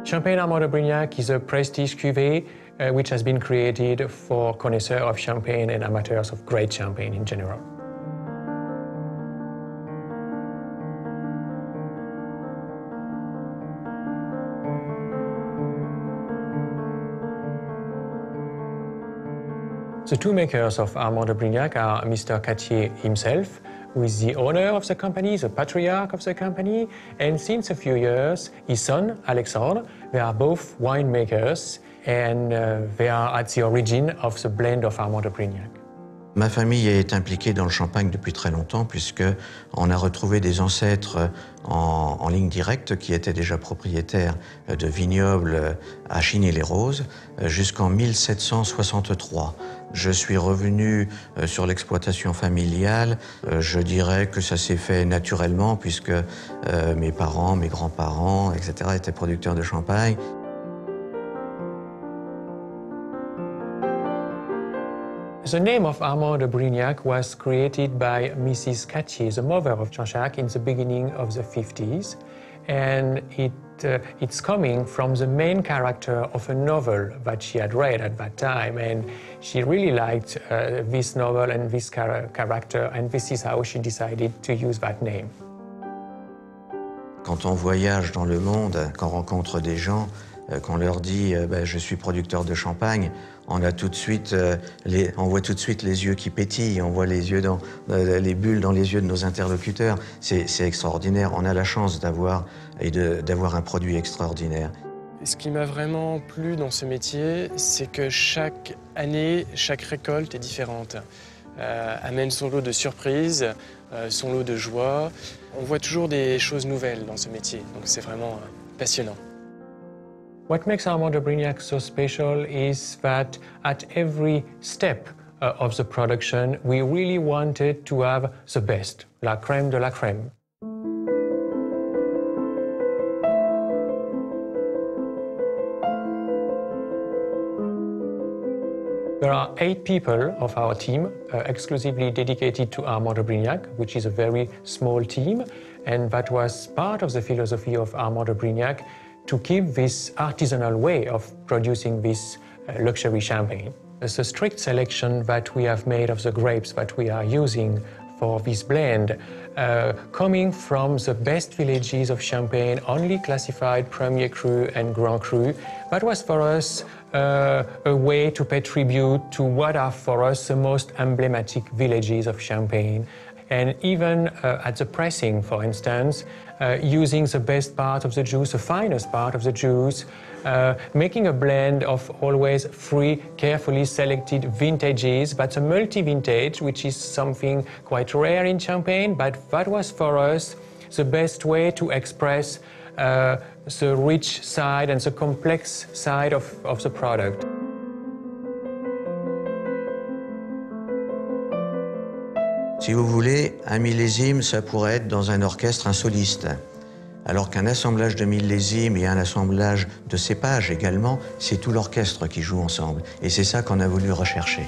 Champagne Armand de Brignac is a Prestige-Cuvée which has been created for connoisseurs of champagne and amateurs of great champagne in general. The two makers of Armand de Brignac are Mr. Cattier himself, who is the owner of the company, the patriarch of the company, and since a few years, his son, Alexandre. They are both winemakers, and they are at the origin of the blend of Armand de Brignac. Ma famille est impliquée dans le champagne depuis très longtemps puisqu'on a retrouvé des ancêtres en ligne directe qui étaient déjà propriétaires de vignobles à Chigny-les-Roses jusqu'en 1763. Je suis revenu sur l'exploitation familiale. Je dirais que ça s'est fait naturellement puisque mes parents, mes grands-parents, etc. étaient producteurs de champagne. The name of Armand de Brignac was created by Mrs. Cattier, the mother of Jean-Jacques, in the beginning of the 50s. And it's coming from the main character of a novel that she had read at that time. And she really liked this novel and this character, and this is how she decided to use that name. Quand on voyage dans le monde, qu'on rencontre des gens, qu'on leur dit je suis producteur de champagne, on voit tout de suite les yeux qui pétillent, on voit les bulles dans les yeux de nos interlocuteurs. C'est extraordinaire. On a la chance d'avoir un produit extraordinaire. Ce qui m'a vraiment plu dans ce métier, c'est que chaque année, chaque récolte est différente. Amène son lot de surprises, son lot de joie. On voit toujours des choses nouvelles dans ce métier, donc c'est vraiment passionnant. What makes Armand de Brignac so special is that at every step of the production, we really wanted to have the best, la crème de la crème. There are 8 people of our team exclusively dedicated to Armand de Brignac, which is a very small team, and that was part of the philosophy of Armand de Brignac to keep this artisanal way of producing this luxury champagne. There's a strict selection that we have made of the grapes that we are using for this blend, coming from the best villages of Champagne, only classified Premier Cru and Grand Cru. That was for us a way to pay tribute to what are for us the most emblematic villages of Champagne. And even at the pressing, for instance, using the best part of the juice, the finest part of the juice, making a blend of always 3 carefully selected vintages. That's a multi-vintage, which is something quite rare in Champagne, but that was for us the best way to express the rich side and the complex side of the product. Si vous voulez, un millésime, ça pourrait être dans un orchestre un soliste. Alors qu'un assemblage de millésimes et un assemblage de cépages également, c'est tout l'orchestre qui joue ensemble. Et c'est ça qu'on a voulu rechercher.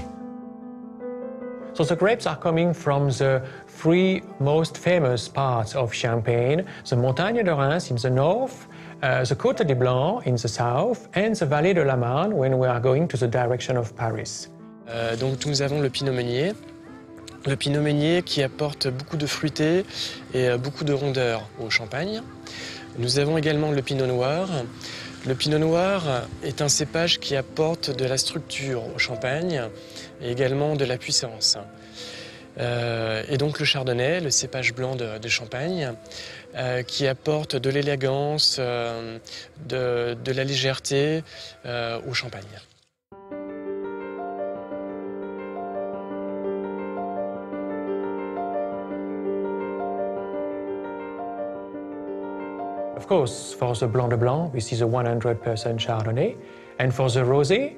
So the grapes are coming from the 3 most famous parts of Champagne, the Montagne de Reims in the north, the Côte des Blancs in the south, and the Vallée de la Marne when we are going to the direction of Paris. Donc nous avons le Pinot Meunier. Le Pinot Meunier qui apporte beaucoup de fruité et beaucoup de rondeur au champagne. Nous avons également le Pinot Noir. Le Pinot Noir est un cépage qui apporte de la structure au champagne et également de la puissance. Et donc le Chardonnay, le cépage blanc de Champagne, qui apporte de l'élégance, de la légèreté au champagne. Of course, for the Blanc de Blanc, this is a 100% Chardonnay. And for the Rosé,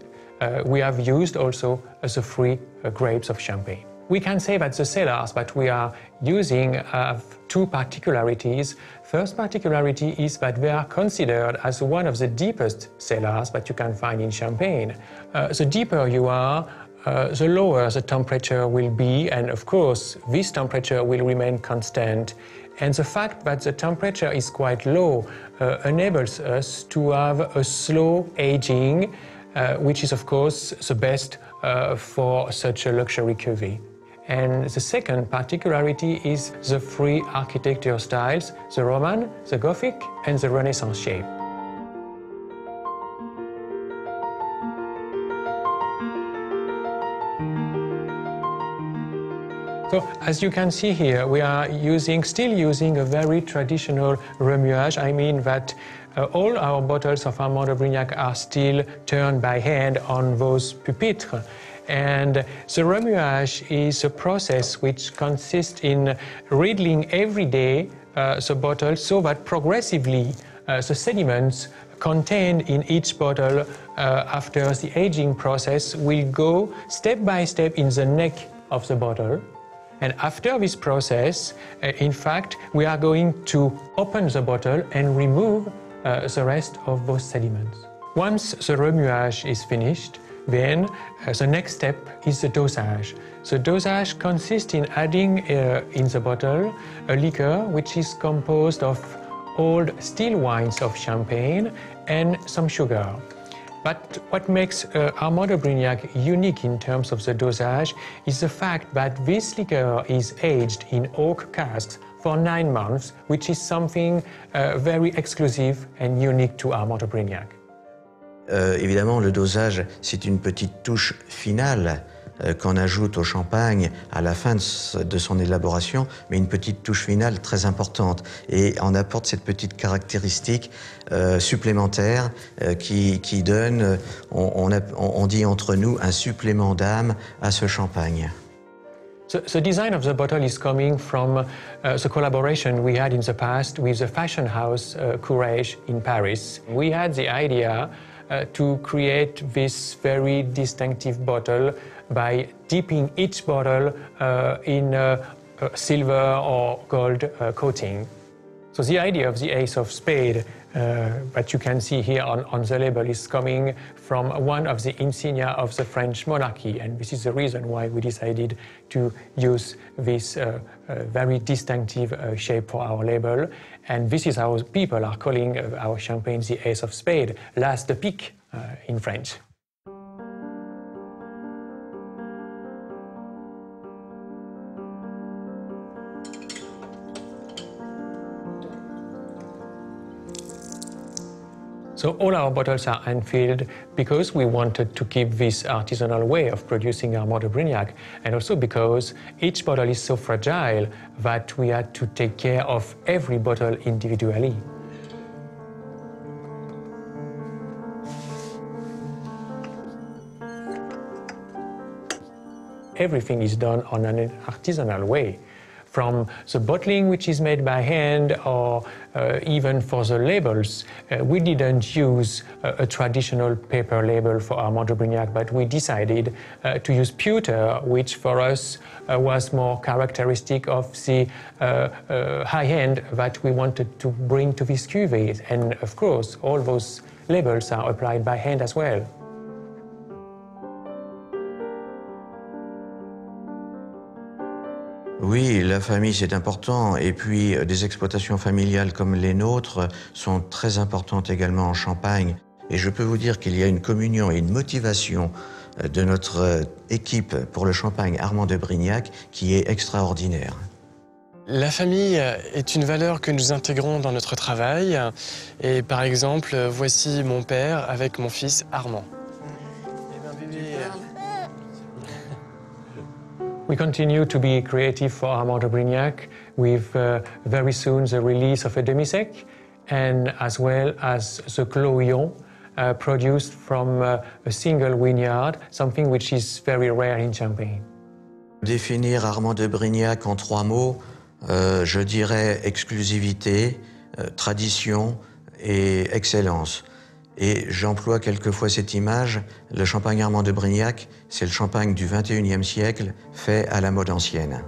we have used also the 3 grapes of Champagne. We can say that the cellars that we are using have 2 particularities. First particularity is that they are considered as one of the deepest cellars that you can find in Champagne. The deeper you are, the lower the temperature will be, and of course, this temperature will remain constant. And the fact that the temperature is quite low enables us to have a slow aging, which is of course the best for such a luxury cuvée. And the second particularity is the three architecture styles, the Roman, the Gothic and the Renaissance shape. So, as you can see here, we are still using a very traditional remuage. I mean that all our bottles of Armand de Brignac are still turned by hand on those pupitres. And the remuage is a process which consists in riddling every day the bottle so that progressively the sediments contained in each bottle after the aging process will go step by step in the neck of the bottle. And after this process, in fact, we are going to open the bottle and remove the rest of those sediments. Once the remuage is finished, then the next step is the dosage. The dosage consists in adding in the bottle a liquor which is composed of old still wines of Champagne and some sugar. But what makes Armand de Brignac unique in terms of the dosage is the fact that this liquor is aged in oak casks for 9 months, which is something very exclusive and unique to Armand de Brignac. Évidemment, le dosage, c'est une petite touche finale qu'on ajoute au champagne à la fin de son élaboration, mais une petite touche finale très importante. Et on apporte cette petite caractéristique supplémentaire qui donne, on dit entre nous, un supplément d'âme à ce champagne. The design of the bottle is coming from the collaboration we had in the past with the fashion house Courage in Paris. We had the idea to create this very distinctive bottle by dipping each bottle in a silver or gold coating. So the idea of the ace of spade that you can see here on the label is coming from one of the insignia of the French monarchy, and this is the reason why we decided to use this very distinctive shape for our label. And this is how people are calling our champagne the ace of spade, l'as de pique in French. So all our bottles are hand-filled because we wanted to keep this artisanal way of producing Armand de Brignac, and also because each bottle is so fragile that we had to take care of every bottle individually. Everything is done on an artisanal way. From the bottling, which is made by hand, or even for the labels, we didn't use a traditional paper label for Armand de Brignac, but we decided to use pewter, which for us was more characteristic of the high end that we wanted to bring to this cuvée. And of course, all those labels are applied by hand as well. Oui, la famille c'est important, et puis des exploitations familiales comme les nôtres sont très importantes également en Champagne. Et je peux vous dire qu'il y a une communion et une motivation de notre équipe pour le champagne Armand de Brignac qui est extraordinaire. La famille est une valeur que nous intégrons dans notre travail. Et par exemple, voici mon père avec mon fils Armand. We continue to be creative for Armand de Brignac with very soon the release of a demi-sec and as well as the Cloillon produced from a single vineyard, something which is very rare in Champagne. Définir Armand de Brignac en 3 mots, je dirais exclusivité, tradition et excellence. Et j'emploie quelquefois cette image, le champagne Armand de Brignac, c'est le champagne du XXIe siècle fait à la mode ancienne.